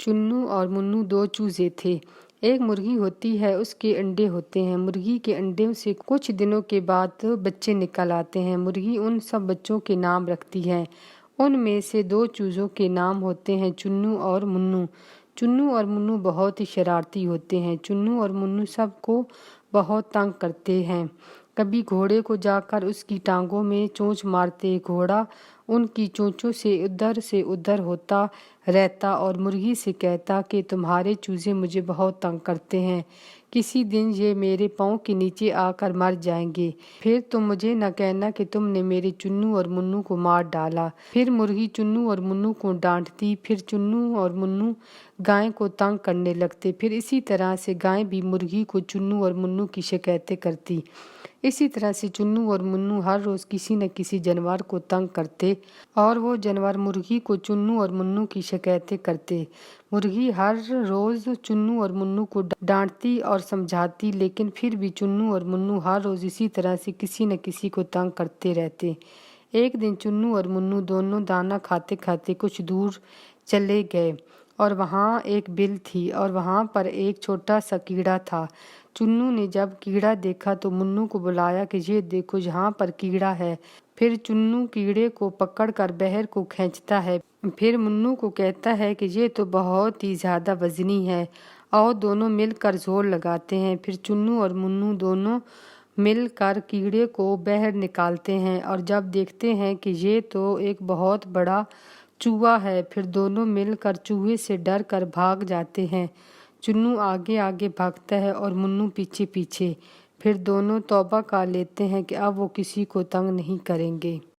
چنو اور منو دو چوزے تھے۔ ایک مرغی ہوتی ہے، اس کے انڈے ہوتے ہیں۔ مرغی کے انڈوں سے کچھ دنوں کے بعد بچے نکل آتے ہیں۔ مرغی ان سب بچوں کے نام رکھتی ہے۔ ان میں سے دو چوزوں کے نام ہوتے ہیں چنو اور منو۔ چنو اور منو بہت ہی شرارتی ہوتے ہیں۔ چنو اور منو سب کو بہت تنگ کرتے ہیں۔ کبھی گھوڑے کو جا کر اس کی ٹانگوں میں چونچ مارتے، گھوڑا ان کی چونچوں سے ادھر ہوتا رہتا اور مرغی سے کہتا کہ تمہارے چوزے مجھے بہت تنگ کرتے ہیں، کسی دن یہ میرے پاؤں کے نیچے آ کر مر جائیں گے، پھر تم مجھے نہ کہنا کہ تم نے میرے چنو اور منو کو مار ڈالا۔ پھر مرغی چنو اور منو کو ڈانٹتی، پھر چنو اور منو گائے کو تنگ کرنے لگتے، پھر اسی طرح سے گائے بھی مرغی کو چنو اور منو کی شکایتیں کرتی۔ اسی طرح سے چنو اور منو ہر روز کسی نہ کسی جانور کو تنگ کرتے اور وہ جانور مرغی کو چنو اور منو کی شکایتیں کرتے۔ مرغی ہر روز چنو اور منو کو ڈانٹتی اور سمجھاتی، لیکن پھر بھی چنو اور منو ہر روز اسی طرح سے کسی نہ کسی کو تنگ کرتے رہتے۔ ایک دن چنو اور منو دونوں دانا کھاتے کھاتے کچھ دور چلے گئے اور وہاں ایک بل تھی اور وہاں پر ایک چھوٹا سا کیڑا تھا۔ چنو نے جب کیڑا دیکھا تو منو کو بلایا کہ یہ دیکھو یہاں پر کیڑا ہے۔ پھر چنو کیڑے کو پکڑ کر باہر کو کھینچتا ہے، پھر منو کو کہتا ہے کہ یہ تو بہت ہی زیادہ وزنی ہے، اور دونوں مل کر زور لگاتے ہیں۔ پھر چنو اور منو دونوں مل کر کیڑے کو باہر نکالتے ہیں اور جب دیکھتے ہیں کہ یہ تو ایک بہت بڑا چوہا ہے، پھر دونوں مل کر چوہے سے ڈر کر بھاگ جاتے ہیں۔ چنو آگے آگے بھاگتا ہے اور منو پیچھے پیچھے۔ پھر دونوں توبہ کر لیتے ہیں کہ اب وہ کسی کو تنگ نہیں کریں گے۔